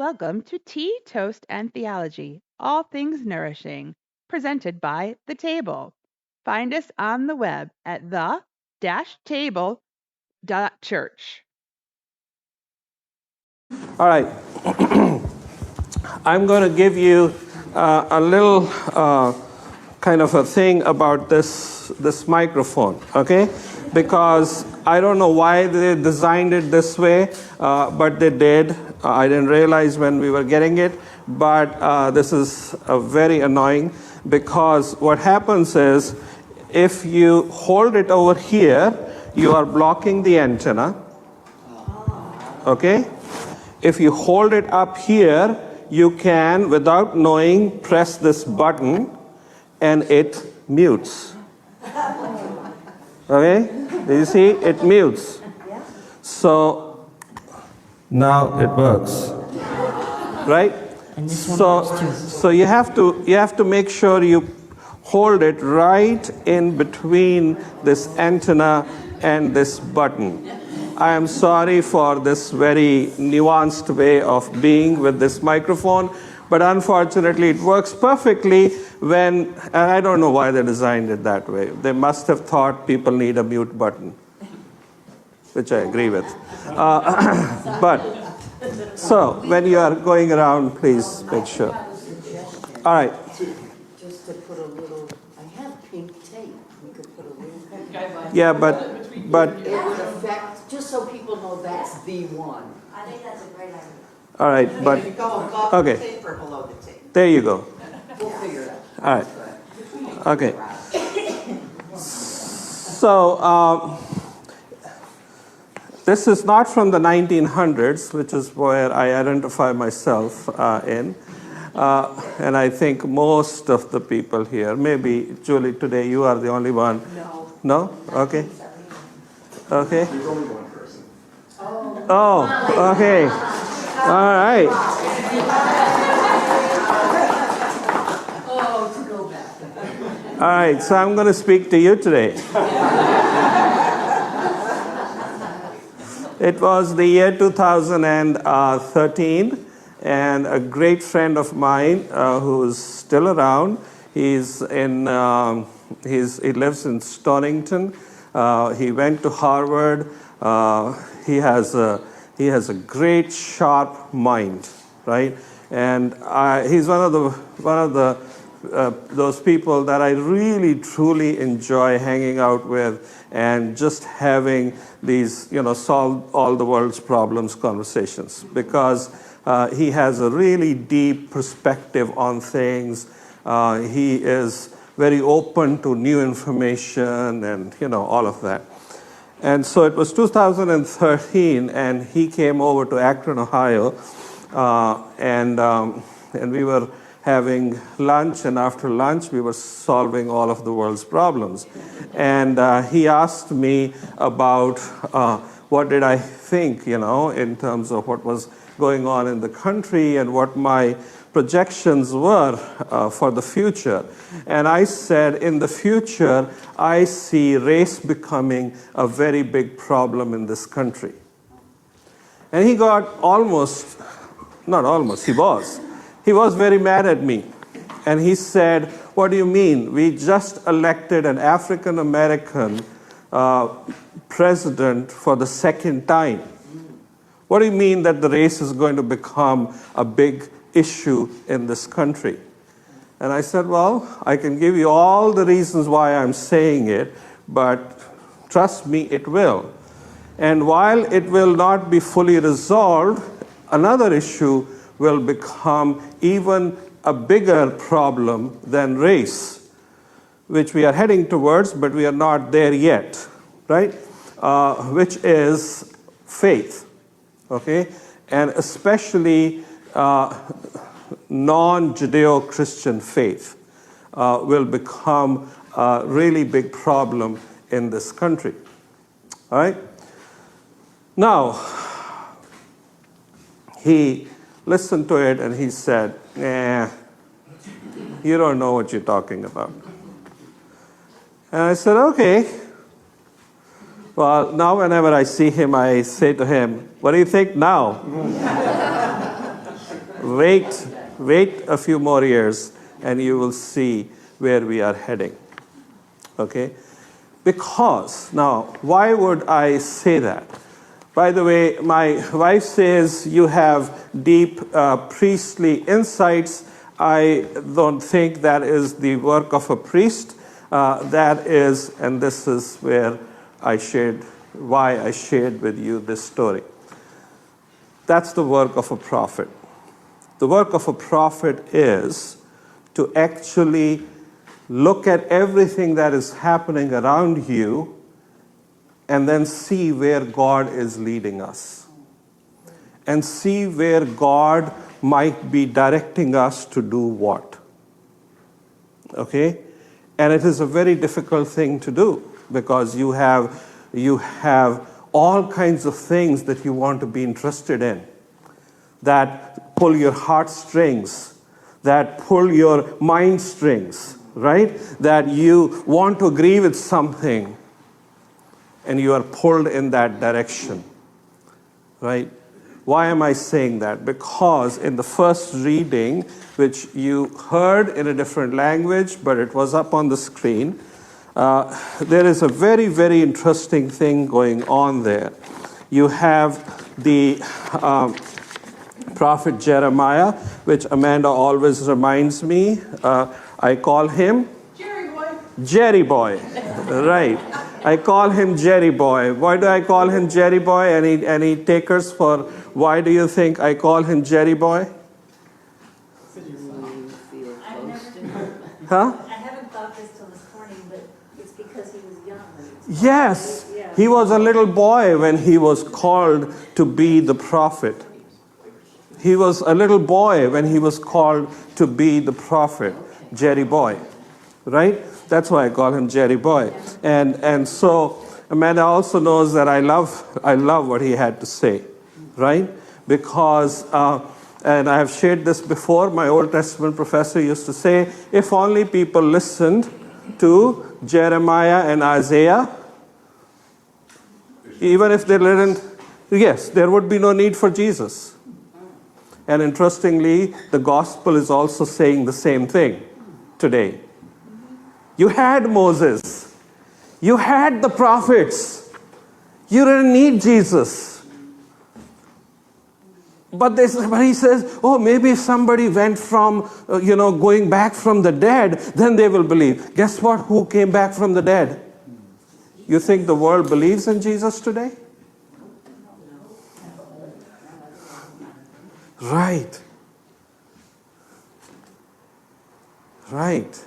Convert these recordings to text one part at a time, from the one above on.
Welcome to Tea, Toast, and Theology, all things nourishing, presented by The Table. Find us on the web at the-table.church. All right. I'm going to give you a little kind of a thing about this microphone, okay? Because I don't know why they designed it this way, but they did. I didn't realize when we were getting it, but this is very annoying because what happens is if you hold it over here, you are blocking the antenna, okay? If you hold it up here, you can, without knowing, press this button and it mutes. Okay? Do you see? It mutes. So now it works. Right? So you have to make sure you hold it right in between this antenna and this button. I am sorry for this very nuanced way of being with this microphone, but unfortunately it works perfectly and I don't know why they designed it that way. They must have thought people need a mute button, which I agree with. So when you are going around, please make sure. All right. Just to put a little, I have pink tape. We could put a little pink tape. Yeah, but it would affect, just so people know that's the one. I think that's a great idea. all right, but If you go above okay. the tape or below the tape, There you go. we'll figure it out. All right. Okay. So this is not from the 1900s, which is where I identify myself in. And I think most of the people here, maybe Julie, today you are the only one. No. No? Okay. Okay. There's only one person. Oh, okay. All right. Oh, to go back. All right. So I'm going to speak to you today. It was the year 2013, and a great friend of mine who's still around. He lives in Stonington. He went to Harvard. He has a great, sharp mind, right? And he's one of those people that I really, truly enjoy hanging out with and just having these, solve all the world's problems conversations, because he has a really deep perspective on things. He is very open to new information and, all of that. And so it was 2013, and he came over to Akron, Ohio, and we were having lunch, and after lunch we were solving all of the world's problems. And he asked me about what did I think, in terms of what was going on in the country and what my projections were for the future. And I said, in the future, I see race becoming a very big problem in this country. And he got he was very mad at me. And he said, what do you mean? We just elected an African American president for the second time. What do you mean that the race is going to become a big issue in this country? And I said, well, I can give you all the reasons why I'm saying it, but trust me, it will. And while it will not be fully resolved, another issue will become even a bigger problem than race, which we are heading towards, but we are not there yet, right? Which is faith, okay? And especially non-Judeo-Christian faith will become a really big problem in this country, all right? Now, he listened to it and he said, you don't know what you're talking about. And I said, okay. Well, now whenever I see him, I say to him, what do you think now? wait a few more years and you will see where we are heading. Okay? Because, now, why would I say that? By the way, my wife says you have deep priestly insights. I don't think that is the work of a priest. That is, and this is why I shared with you this story. That's the work of a prophet. The work of a prophet is to actually look at everything that is happening around you and then see where God is leading us. And see where God might be directing us to do what. Okay? And it is a very difficult thing to do because you have all kinds of things that you want to be interested in that pull your heartstrings, that pull your mind strings, right? That you want to agree with something and you are pulled in that direction, right? Why am I saying that? Because in the first reading, which you heard in a different language, but it was up on the screen, there is a very, very interesting thing going on there. You have the prophet Jeremiah, which Amanda always reminds me. I call him Jerry Boy, right. I call him Jerry Boy. Why do I call him Jerry Boy? Any takers for why do you think I call him Jerry Boy? Huh? I haven't thought this till this morning, but it's because he was young. Yes, he was a little boy when he was called to be the prophet. He was a little boy when he was called to be the prophet, Jerry Boy, right? That's why I call him Jerry Boy. And so Amanda also knows that I love what he had to say, right? Because, and I have shared this before, my Old Testament professor used to say, if only people listened to Jeremiah and Isaiah, even if they didn't, yes, there would be no need for Jesus. And interestingly, the gospel is also saying the same thing today. You had Moses. You had the prophets. You didn't need Jesus. But he says, oh, maybe if somebody went from, going back from the dead, then they will believe. Guess what? Who came back from the dead? You think the world believes in Jesus today? Right. Right.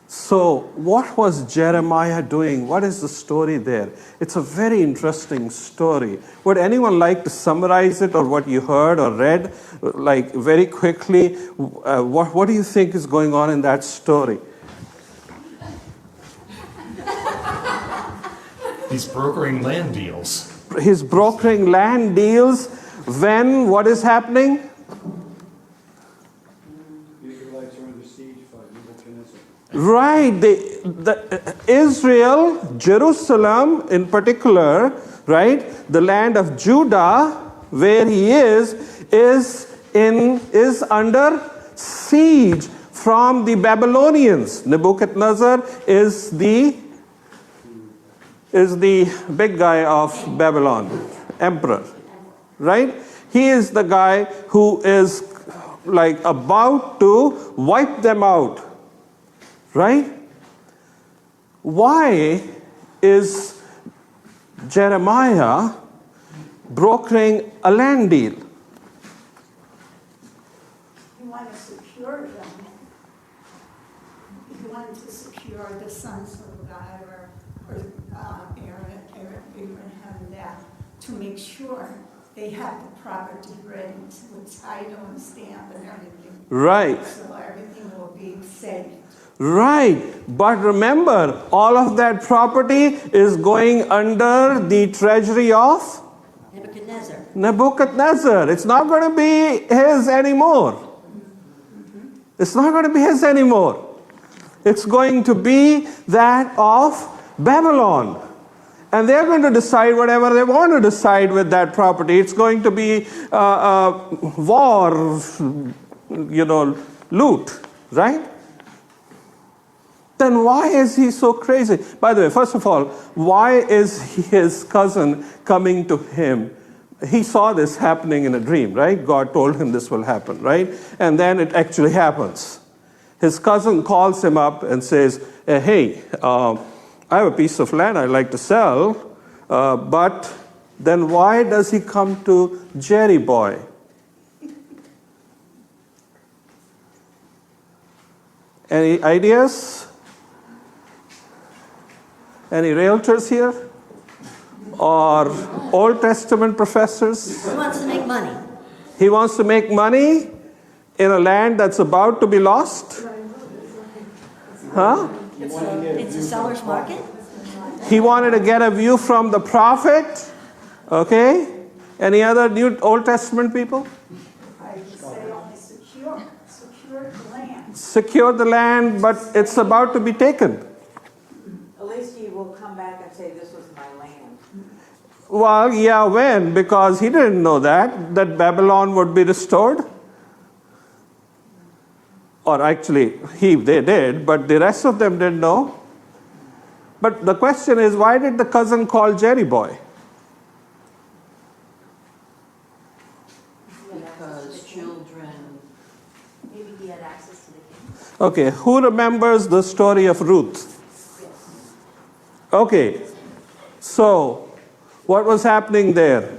So, what was Jeremiah doing? What is the story there? It's a very interesting story. Would anyone like to summarize it or what you heard or read, like very quickly? What do you think is going on in that story? He's brokering land deals. He's brokering land deals when what is happening? Right, Israel, Jerusalem in particular, right, the land of Judah, where he is under siege from the Babylonians. Nebuchadnezzar is the big guy of Babylon, emperor, right? He is the guy who is like about to wipe them out. Right? Why is Jeremiah brokering a land deal? He wanted to secure them. He wanted to secure the sons of God or Abraham that to make sure they have the property ready with title and stamp and everything. Right. So everything will be safe. Right. But remember, all of that property is going under the treasury of Nebuchadnezzar. It's not going to be his anymore. It's not going to be his anymore. It's going to be that of Babylon. And they're going to decide whatever they want to decide with that property. It's going to be war, loot, right? Then why is he so crazy? By the way, first of all, why is his cousin coming to him? He saw this happening in a dream, right? God told him this will happen, right? And then it actually happens. His cousin calls him up and says, hey, I have a piece of land I'd like to sell, but then why does he come to Jerry Boy? Any ideas? Any realtors here? Or Old Testament professors? He wants to make money. He wants to make money in a land that's about to be lost? Huh? It's a seller's market. He wanted to get a view from the prophet. Okay? Any other New Old Testament people? I would say only secure the land. Secure the land, but it's about to be taken. At least he will come back and say, this was my land. Well, yeah, when? Because he didn't know that Babylon would be restored. Or actually, they did, but the rest of them didn't know. But the question is, why did the cousin call Jerry Boy? Because children. Maybe he had access to the king. Okay, who remembers the story of Ruth? Okay, so what was happening there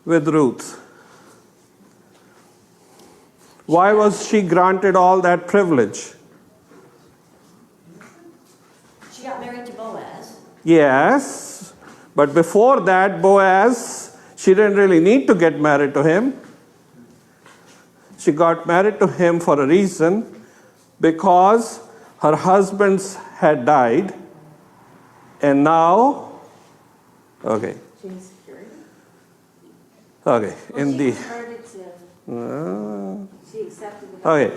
with Ruth? Why was she granted all that privilege? She got married to Boaz. Yes, but before that, Boaz, she didn't really need to get married to him. She got married to him for a reason, because her husbands had died, and now, okay, in the, She accepted the okay.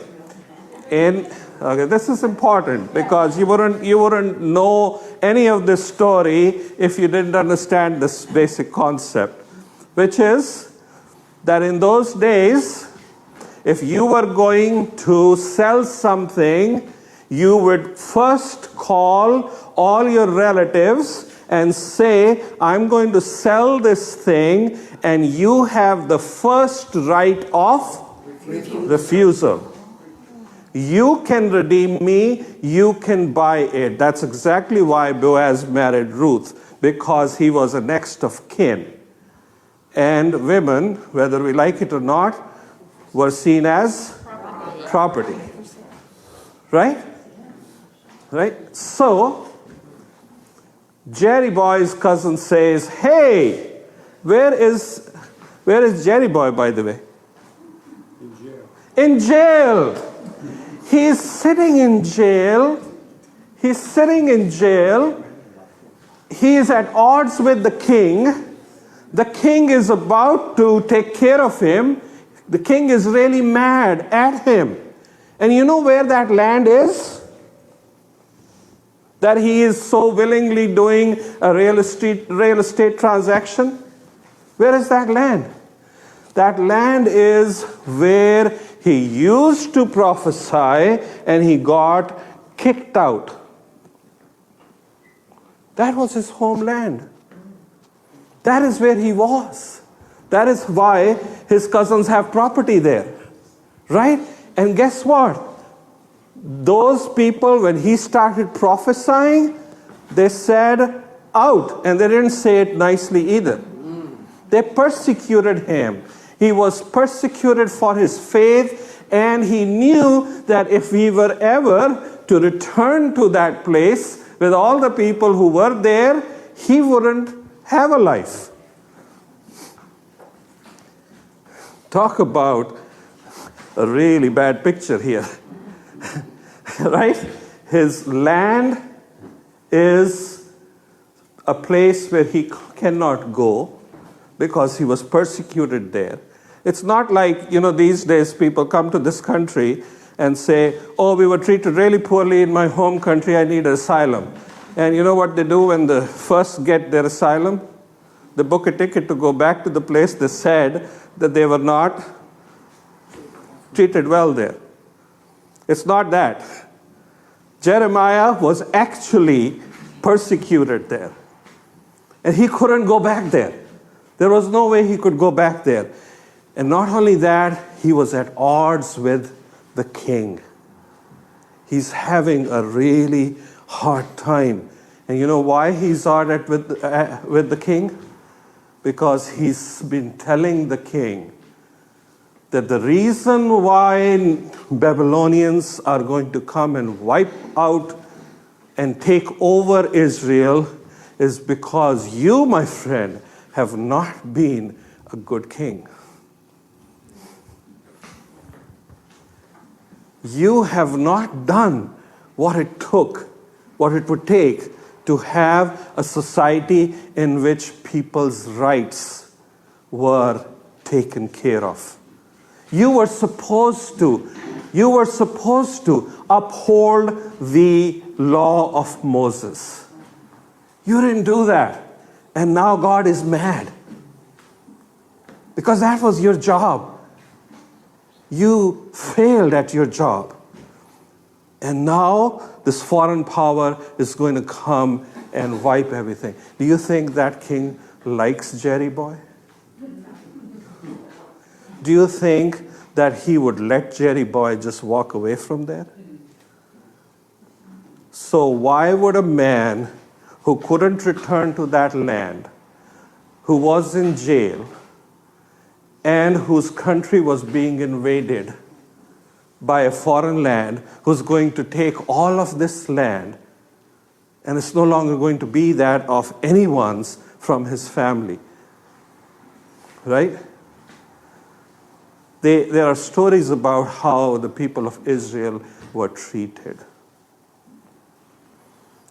Okay, this is important because you wouldn't know any of this story if you didn't understand this basic concept, which is that in those days, if you were going to sell something, you would first call all your relatives and say, I'm going to sell this thing, and you have the first right of refusal. You can redeem me, you can buy it. That's exactly why Boaz married Ruth, because he was a next of kin. And women, whether we like it or not, were seen as property. Right? Right? So, Jerry Boy's cousin says, hey, where is Jerry Boy, by the way? In jail. He's sitting in jail. He's sitting in jail. He is at odds with the king. The king is about to take care of him. The king is really mad at him. And you know where that land is? That he is so willingly doing a real estate transaction? Where is that land? That land is where he used to prophesy and he got kicked out. That was his homeland. That is where he was. That is why his cousins have property there. Right? And guess what? Those people, when he started prophesying, they said out. And they didn't say it nicely either. They persecuted him. He was persecuted for his faith, and he knew that if he were ever to return to that place with all the people who were there, he wouldn't have a life. Talk about a really bad picture here. Right? His land is a place where he cannot go because he was persecuted there. It's not like, these days people come to this country and say, oh, we were treated really poorly in my home country, I need asylum. And you know what they do when they first get their asylum? They book a ticket to go back to the place they said that they were not treated well there. It's not that. Jeremiah was actually persecuted there. And he couldn't go back there. There was no way he could go back there. And not only that, he was at odds with the king. He's having a really hard time. And you know why he's at with the king? Because he's been telling the king that the reason why Babylonians are going to come and wipe out and take over Israel is because you, my friend, have not been a good king. You have not done what it would take to have a society in which people's rights were taken care of. You were supposed to uphold the law of Moses. You didn't do that. And now God is mad. Because that was your job. You failed at your job. And now this foreign power is going to come and wipe everything. Do you think that king likes Jerry Boy? Do you think that he would let Jerry Boy just walk away from there? So why would a man who couldn't return to that land, who was in jail, and whose country was being invaded by a foreign land, who's going to take all of this land, and it's no longer going to be that of anyone's from his family, right? There are stories about how the people of Israel were treated.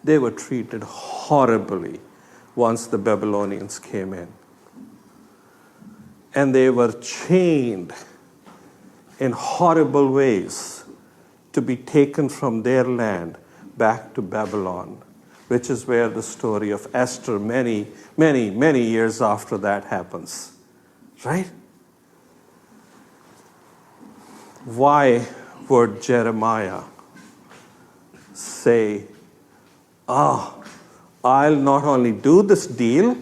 They were treated horribly once the Babylonians came in. And they were chained in horrible ways to be taken from their land back to Babylon, which is where the story of Esther many, many, many years after that happens. Right? Why would Jeremiah say, I'll not only do this deal,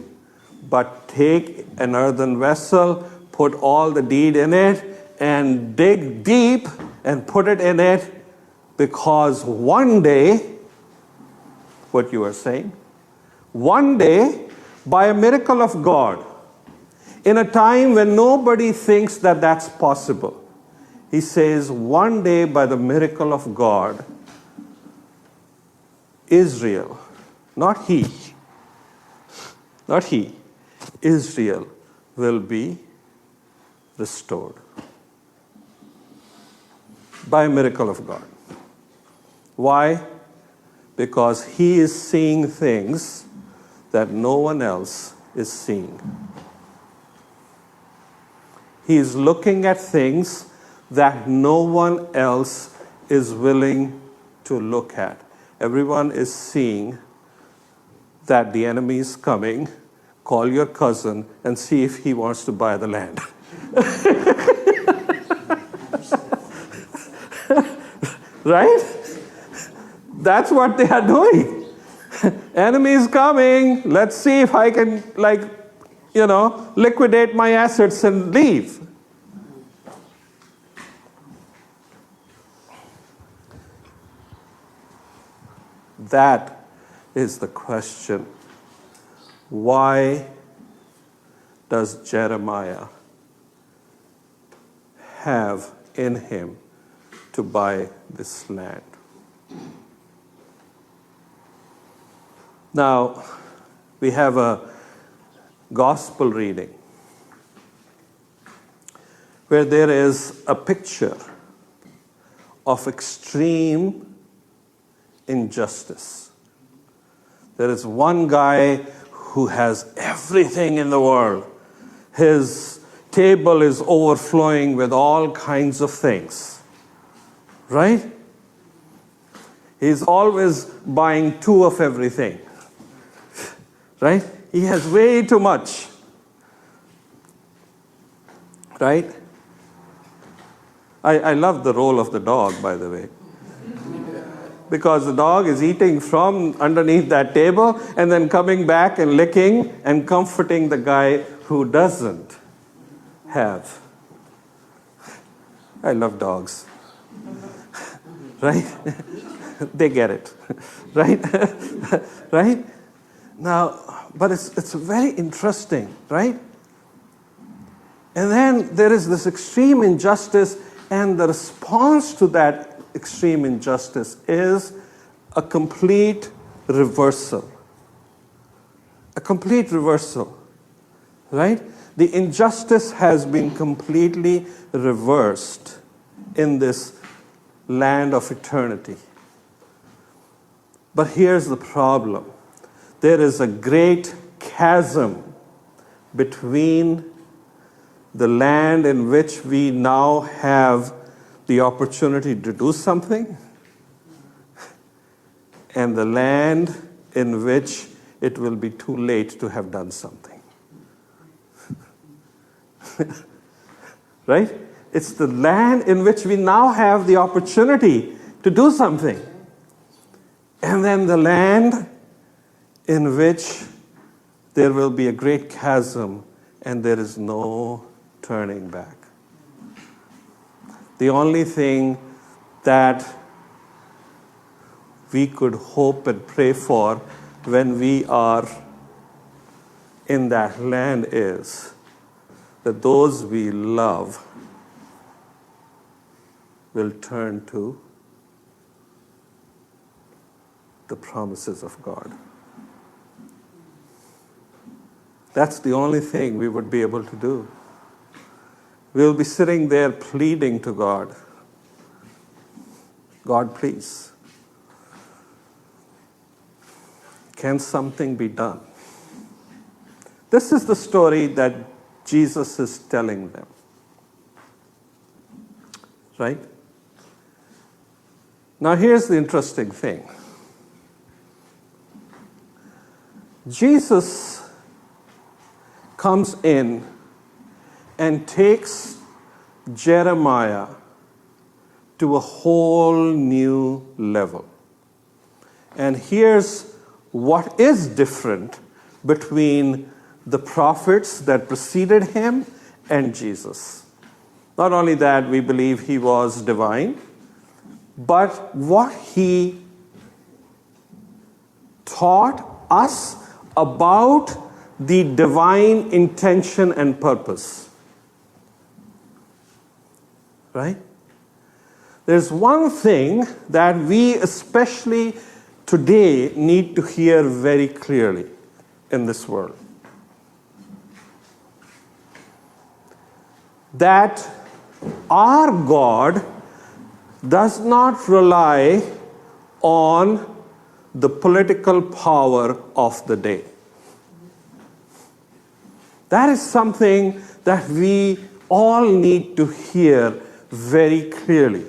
but take an earthen vessel, put all the deed in it, and dig deep and put it in it, because one day, what you are saying, one day, by a miracle of God, in a time when nobody thinks that that's possible, he says, one day by the miracle of God, Israel, not he, Israel will be restored by a miracle of God. Why? Because he is seeing things that no one else is seeing. He is looking at things that no one else is willing to look at. Everyone is seeing that the enemy is coming. Call your cousin and see if he wants to buy the land. Right? That's what they are doing. Enemy is coming. Let's see if I can, liquidate my assets and leave. That is the question. Why does Jeremiah have in him to buy this land? Now, we have a gospel reading where there is a picture of extreme injustice. There is one guy who has everything in the world. His table is overflowing with all kinds of things. Right? He's always buying 2 of everything. Right? He has way too much. Right? I love the role of the dog, by the way. Because the dog is eating from underneath that table and then coming back and licking and comforting the guy who doesn't have. I love dogs. Right? They get it. Right? Right? Now, but it's very interesting, right? And then there is this extreme injustice, and the response to that extreme injustice is a complete reversal. A complete reversal, right? The injustice has been completely reversed in this land of eternity. But here's the problem. There is a great chasm between the land in which we now have the opportunity to do something and the land in which it will be too late to have done something. Right? It's the land in which we now have the opportunity to do something. And then the land in which there will be a great chasm and there is no turning back. The only thing that we could hope and pray for when we are in that land is that those we love will turn to the promises of God. That's the only thing we would be able to do. We'll be sitting there pleading to God. God, please, can something be done? This is the story that Jesus is telling them. Right? Now here's the interesting thing. Jesus comes in and takes Jeremiah to a whole new level. And here's what is different between the prophets that preceded him and Jesus. Not only that, we believe he was divine, but what he taught us about the divine intention and purpose. Right? There's one thing that we especially today need to hear very clearly in this world. That our God does not rely on the political power of the day. That is something that we all need to hear very clearly.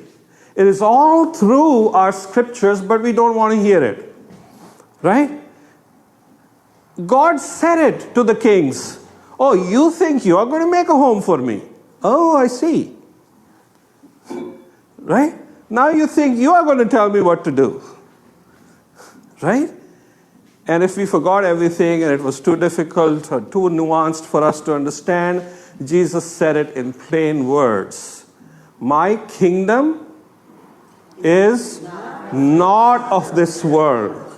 It is all through our scriptures, but we don't want to hear it. Right? God said it to the kings. Oh, you think you are going to make a home for me? Oh, I see. Right? Now you think you are going to tell me what to do. Right? And if we forgot everything and it was too difficult or too nuanced for us to understand, Jesus said it in plain words. My kingdom is not of this world.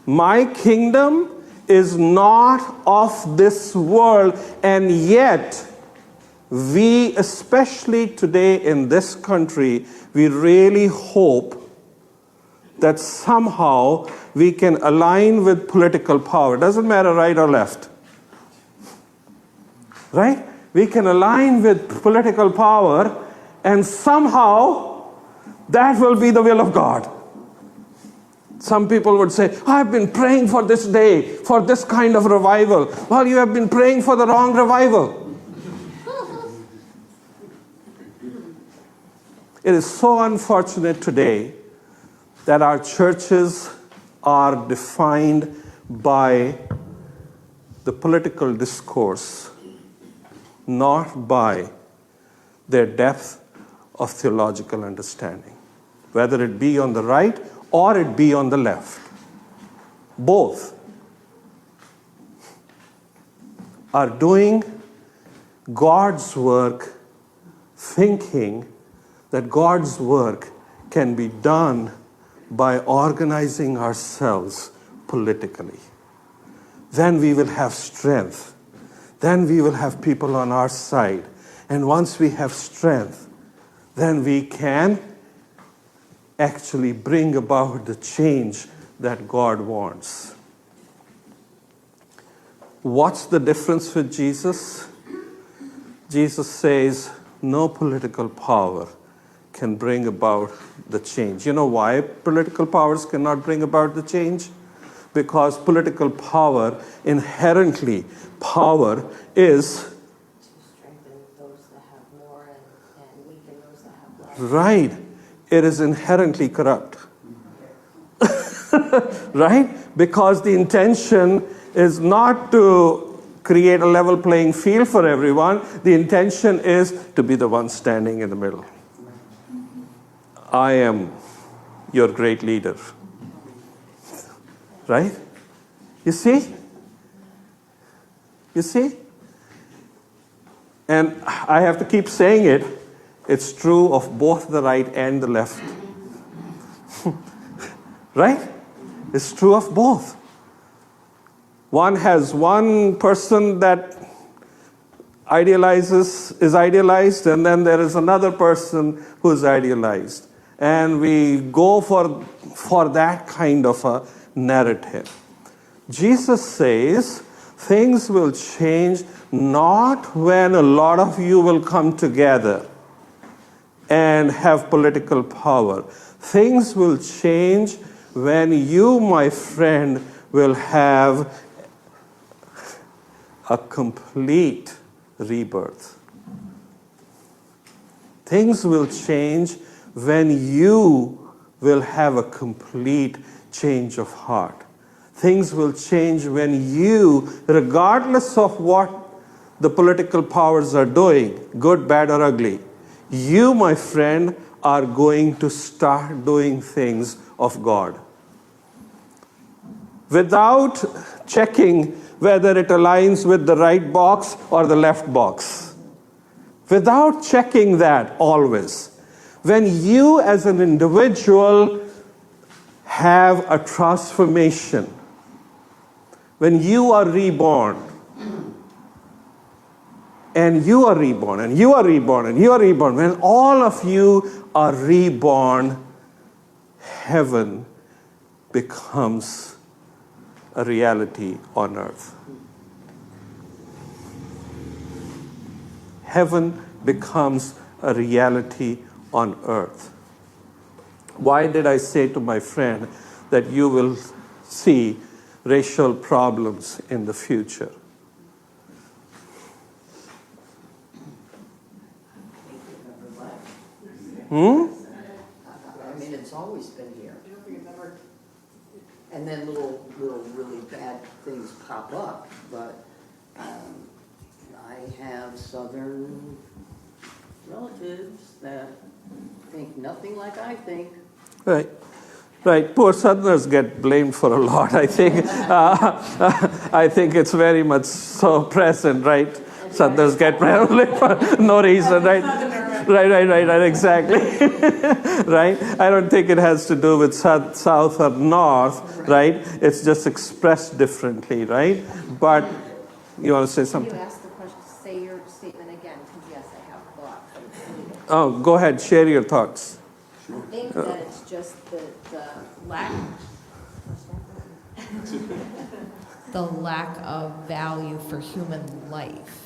My kingdom is not of this world. And yet, we, especially today in this country, we really hope that somehow we can align with political power. Doesn't matter right or left. Right? We can align with political power and somehow that will be the will of God. Some people would say, I've been praying for this day, for this kind of revival. Well, you have been praying for the wrong revival. It is so unfortunate today that our churches are defined by the political discourse, not by their depth of theological understanding, whether it be on the right or it be on the left. Both are doing God's work, thinking that God's work can be done by organizing ourselves politically. Then we will have strength. Then we will have people on our side. And once we have strength, then we can actually bring about the change that God wants. What's the difference with Jesus? Jesus says no political power can bring about the change. You know why political powers cannot bring about the change? Because political power, inherently, power is To strengthen those that have more and weaken those that have less. right. It is inherently corrupt. Right? Because the intention is not to create a level playing field for everyone. The intention is to be the one standing in the middle. I am your great leader. Right? You see? You see? And I have to keep saying it. It's true of both the right and the left. Right? It's true of both. One has one person that is idealized, and then there is another person who is idealized. And we go for that kind of a narrative. Jesus says things will change not when a lot of you will come together and have political power. Things will change when you, my friend, will have a complete rebirth. Things will change when you will have a complete change of heart. Things will change when you, regardless of what the political powers are doing, good, bad, or ugly, you, my friend, are going to start doing things of God. Without checking whether it aligns with the right box or the left box. Without checking that always. When you as an individual have a transformation, when you are reborn, and you are reborn, and you are reborn, and you are reborn, when all of you are reborn, heaven becomes a reality on earth. Heaven becomes a reality on earth. Why did I say to my friend that you will see racial problems in the future? I mean, it's always been here. And then little really bad things pop up, but I have Southern relatives that think nothing like I think. Right. Right. Poor Southerners get blamed for a lot, I think. I think it's very much so present, right? Southerners get blamed for no reason, right? Right, exactly. Right? I don't think it has to do with south or north, right? It's just expressed differently, right? But you want to say something? You asked the question, say your statement again, because yes, I have thoughts. Oh, go ahead, share your thoughts. I think that it's just the lack, the lack of value for human life.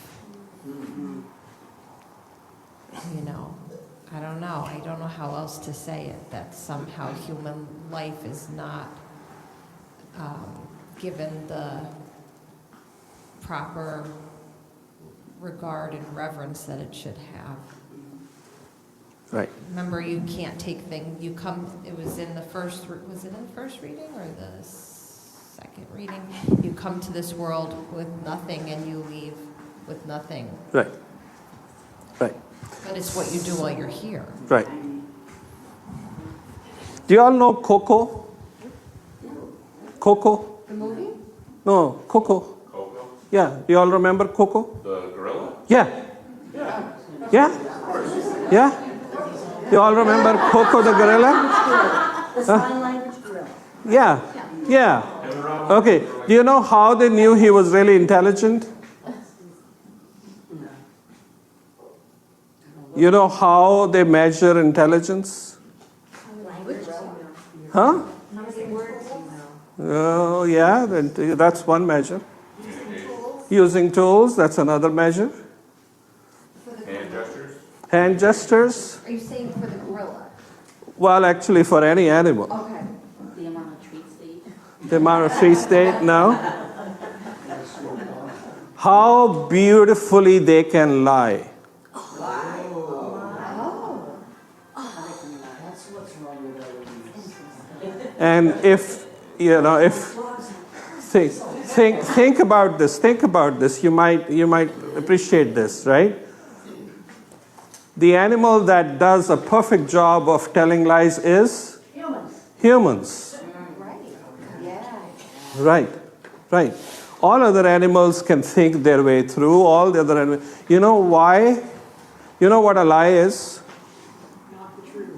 You know, I don't know how else to say it, that somehow human life is not given the proper regard and reverence that it should have. Right. Remember, you can't take things, you come, it was in the first, was it in the first reading or the second reading? You come to this world with nothing and you leave with nothing. Right. Right. But it's what you do while you're here. Right. Do you all know Coco? Coco? The movie? No, Coco. Coco? Yeah. Do you all remember Coco? The gorilla? Yeah. Yeah? Yeah? You all remember Coco the gorilla? The sign language drill. Yeah. Yeah. Okay. Do you know how they knew he was really intelligent? You know how they measure intelligence? Language? Huh? How many words? Oh, yeah, that's one measure. Using tools, that's another measure. Hand gestures? Hand gestures, Are you saying for the gorilla? well, actually for any animal. Okay. The amount of treats they eat. The amount of trees they eat, no? How beautifully they can lie. And if, think about this, you might appreciate this, right? The animal that does a perfect job of telling lies is? Humans. Right. Yeah. Right. All other animals can think their way through, all the other animals. You know why? You know what a lie is?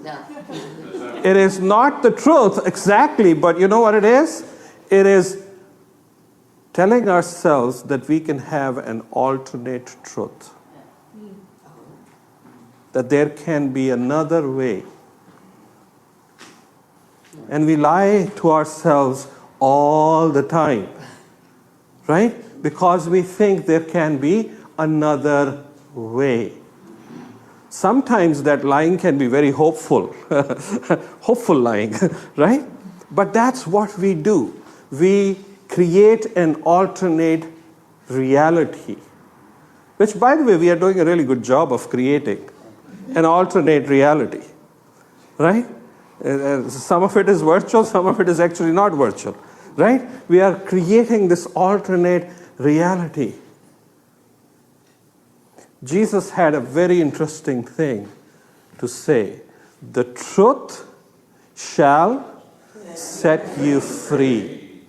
No. It is not the truth, exactly, but you know what it is? It is telling ourselves that we can have an alternate truth. That there can be another way. And we lie to ourselves all the time, right? Because we think there can be another way. Sometimes that lying can be very hopeful, hopeful lying, right? But that's what we do. We create an alternate reality, which, by the way, we are doing a really good job of creating an alternate reality, right? Some of it is virtual, some of it is actually not virtual, right? We are creating this alternate reality. Jesus had a very interesting thing to say. The truth shall set you free.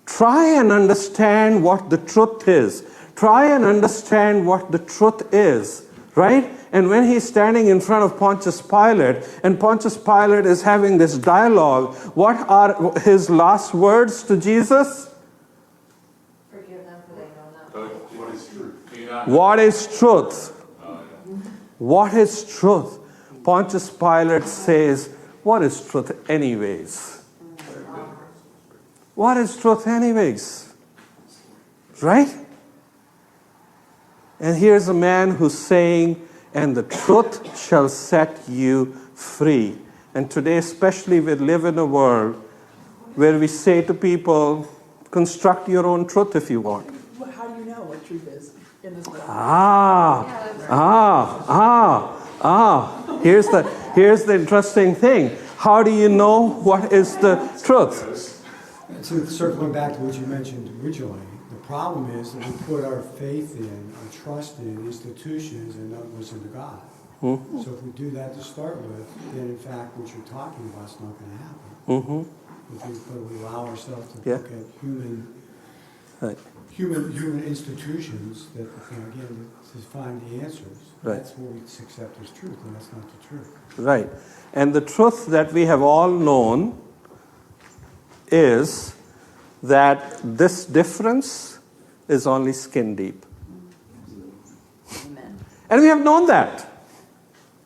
Try and understand what the truth is. Try and understand what the truth is, right? And when he's standing in front of Pontius Pilate, and Pontius Pilate is having this dialogue, what are his last words to Jesus? Forgive them for they know not. What is truth? Do you not What is truth? What is truth? Pontius Pilate says, what is truth anyways? What is truth anyways? Right? And here's a man who's saying, and the truth shall set you free. And today especially we live in a world where we say to people, construct your own truth if you want. Well, how do you know what truth is in this world? Here's the interesting thing. How do you know what is the truth? So circling back to what you mentioned originally, the problem is that we put our faith in, our trust in institutions and not listen to God. So if we do that to start with, then in fact what you're talking about is not going to happen. But we allow ourselves to look at human institutions that, again, to find the answers. Right. That's what we accept as truth, and that's not the truth. Right. And the truth that we have all known is that this difference is only skin deep. Amen. And we have known that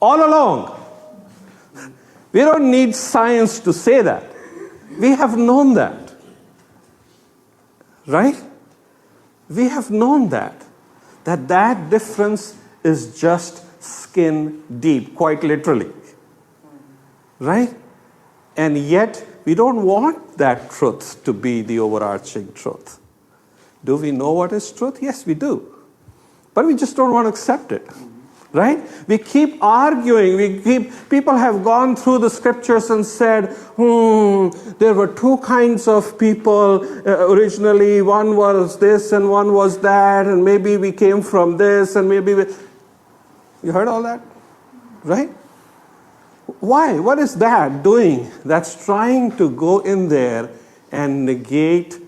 all along. We don't need science to say that. We have known that. Right? We have known that that difference is just skin deep, quite literally. Right? And yet, we don't want that truth to be the overarching truth. Do we know what is truth? Yes, we do. But we just don't want to accept it. Right? We keep arguing. People have gone through the scriptures and said, there were two kinds of people originally. One was this and one was that, and maybe we came from this, and maybe we... You heard all that? Right? Why? What is that doing? That's trying to go in there and negate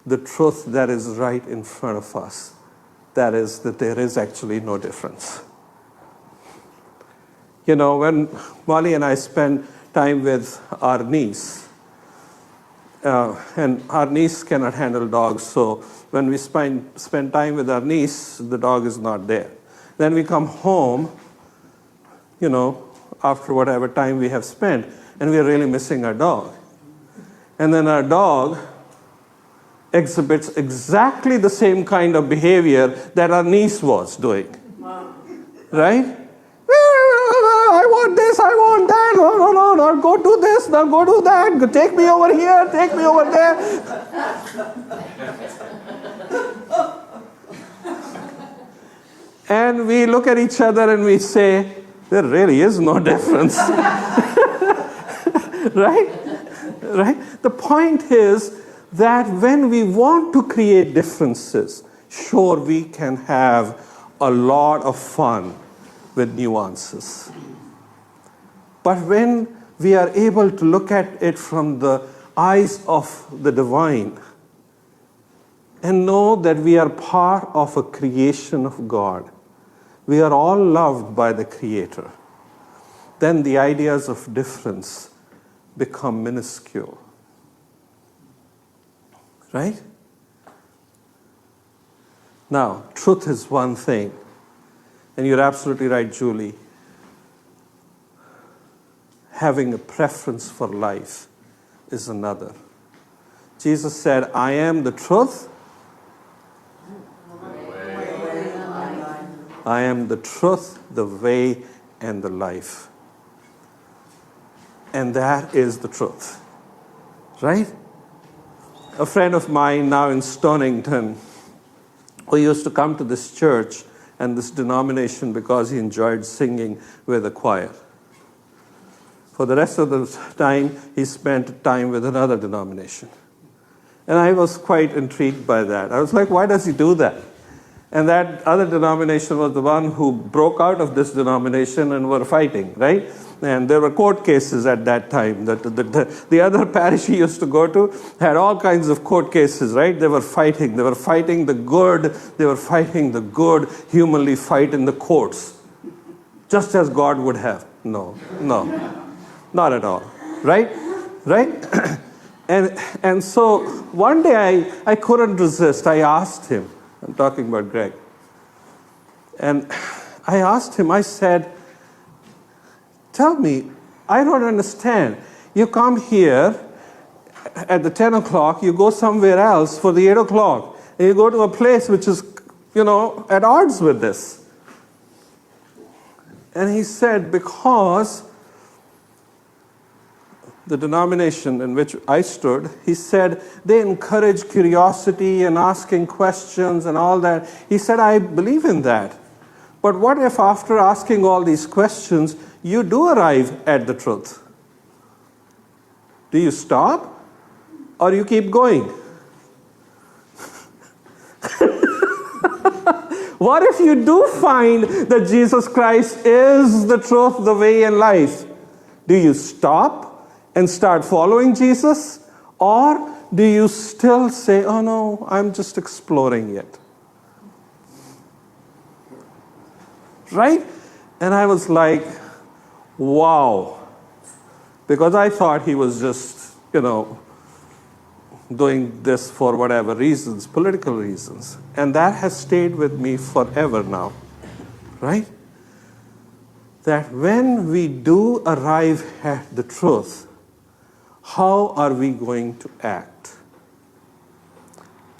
the truth that is right in front of us. That is, that there is actually no difference. You know, when Molly and I spend time with our niece, and our niece cannot handle dogs, so when we spend time with our niece, the dog is not there. Then we come home, you know, after whatever time we have spent, and we are really missing our dog. And then our dog exhibits exactly the same kind of behavior that our niece was doing. Right? I want this, I want that, no, go do this, no, go do that, take me over here, take me over there. And we look at each other and we say, there really is no difference. Right? Right? The point is that when we want to create differences, sure, we can have a lot of fun with nuances. But when we are able to look at it from the eyes of the divine and know that we are part of a creation of God, we are all loved by the Creator, then the ideas of difference become minuscule. Right? Now, truth is one thing. And you're absolutely right, Julie. Having a preference for life is another. Jesus said, I am the truth. I am the truth, the way, and the life. And that is the truth. Right? A friend of mine now in Stonington, who used to come to this church and this denomination because he enjoyed singing with the choir. For the rest of the time, he spent time with another denomination. And I was quite intrigued by that. I was like, why does he do that? And that other denomination was the one who broke out of this denomination and were fighting, right? And there were court cases at that time. The other parish he used to go to had all kinds of court cases, right? They were fighting. They were fighting the good. They were fighting the good, humanly fight in the courts. Just as God would have. No, not at all. Right? And so one day I couldn't resist. I asked him, I'm talking about Greg. And I asked him, I said, tell me, I don't understand. You come here at the 10 o'clock, you go somewhere else for the 8 o'clock, and you go to a place which is, at odds with this. And he said, because the denomination in which I stood, he said, they encourage curiosity and asking questions and all that. He said, I believe in that. But what if after asking all these questions, you do arrive at the truth? Do you stop or you keep going? What if you do find that Jesus Christ is the truth, the way, and life? Do you stop and start following Jesus? Or do you still say, oh no, I'm just exploring it? Right? And I was like, wow. Because I thought he was just, doing this for whatever reasons, political reasons. And that has stayed with me forever now. Right? That when we do arrive at the truth, how are we going to act?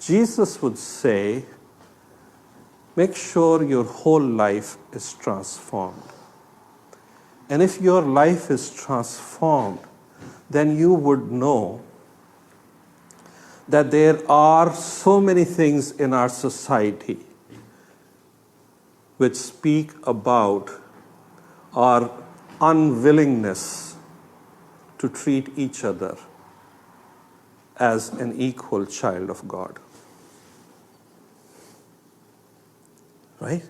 Jesus would say, make sure your whole life is transformed. And if your life is transformed, then you would know that there are so many things in our society which speak about our unwillingness to treat each other as an equal child of God. Right?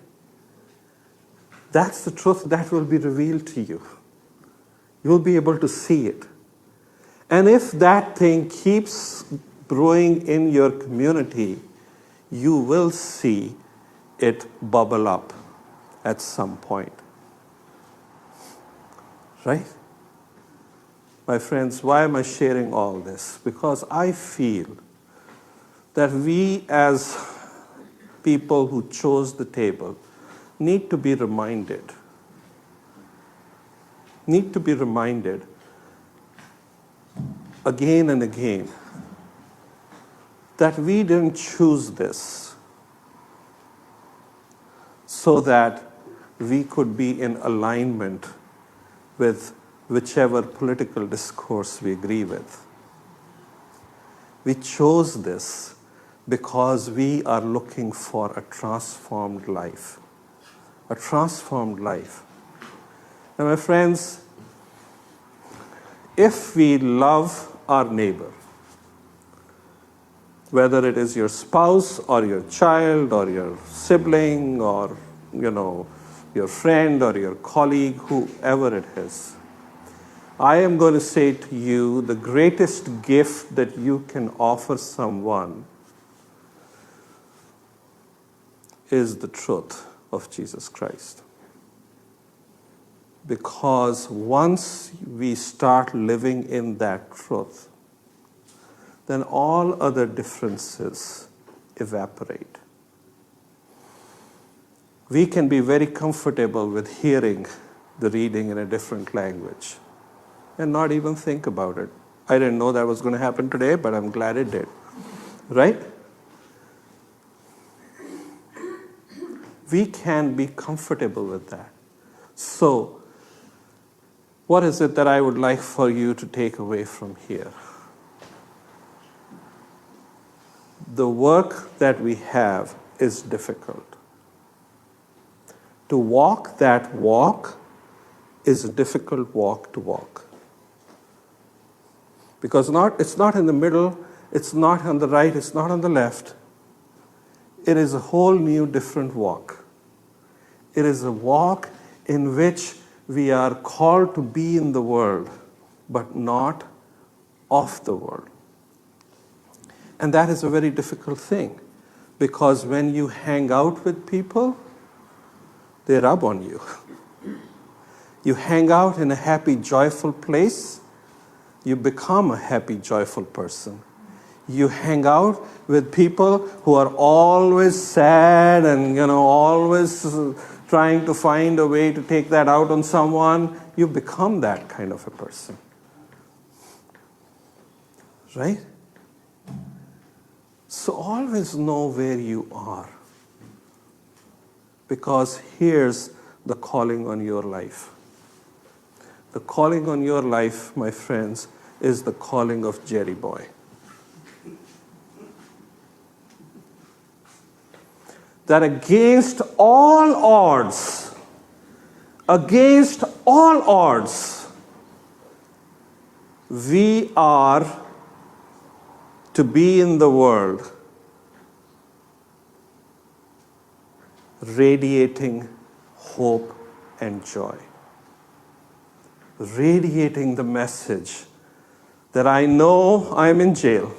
That's the truth that will be revealed to you. You'll be able to see it. And if that thing keeps growing in your community, you will see it bubble up at some point. Right? My friends, why am I sharing all this? Because I feel that we as people who chose the table need to be reminded again and again that we didn't choose this so that we could be in alignment with whichever political discourse we agree with. We chose this because we are looking for a transformed life. A transformed life. And my friends, if we love our neighbor, whether it is your spouse or your child or your sibling or your friend or your colleague, whoever it is, I am going to say to you, the greatest gift that you can offer someone is the truth of Jesus Christ. Because once we start living in that truth, then all other differences evaporate. We can be very comfortable with hearing the reading in a different language and not even think about it. I didn't know that was going to happen today, but I'm glad it did. Right? We can be comfortable with that. So, what is it that I would like for you to take away from here? The work that we have is difficult. To walk that walk is a difficult walk to walk. Because it's not in the middle, it's not on the right, it's not on the left. It is a whole new different walk. It is a walk in which we are called to be in the world, but not of the world. And that is a very difficult thing, because when you hang out with people, they rub on you. You hang out in a happy, joyful place, you become a happy, joyful person. You hang out with people who are always sad and always trying to find a way to take that out on someone, you become that kind of a person. Right? So always know where you are. Because here's the calling on your life. The calling on your life, my friends, is the calling of Jerry Boy. That against all odds, we are to be in the world radiating hope and joy. Radiating the message that I know I'm in jail.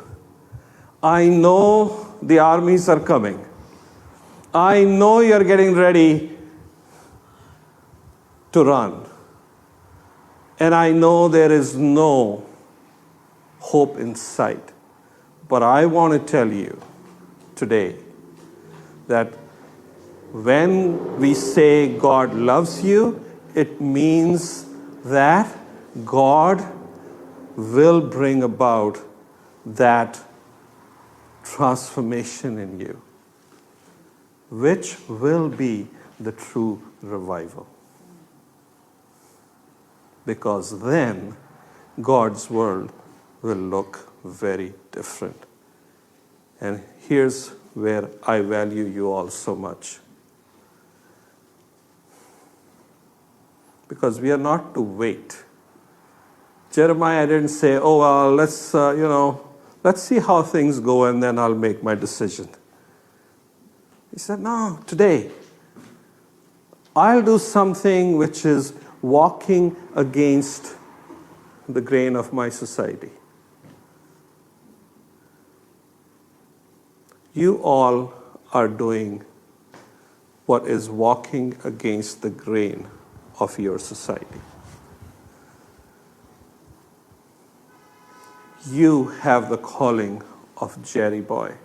I know the armies are coming. I know you're getting ready to run. And I know there is no hope in sight. But I want to tell you today that when we say God loves you, it means that God will bring about that transformation in you, which will be the true revival. Because then God's world will look very different. And here's where I value you all so much. because we are not to wait. Jeremiah didn't say, oh, well, let's see how things go and then I'll make my decision. He said, no, today, I'll do something which is walking against the grain of my society. You all are doing what is walking against the grain of your society. You have the calling of Jerry Boy.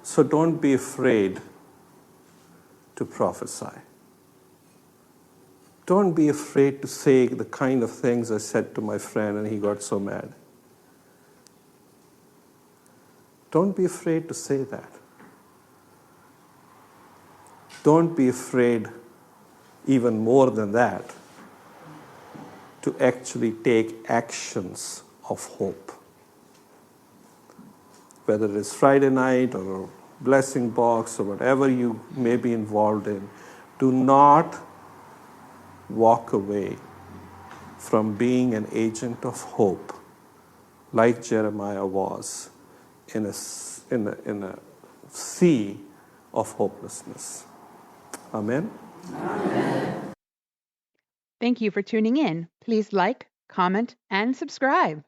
So don't be afraid to prophesy. Don't be afraid to say the kind of things I said to my friend and he got so mad. Don't be afraid to say that. Don't be afraid, even more than that, to actually take actions of hope. Whether it is Friday night or a blessing box or whatever you may be involved in, do not walk away from being an agent of hope like Jeremiah was in a sea of hopelessness. Amen? Thank you for tuning in. Please like, comment, and subscribe.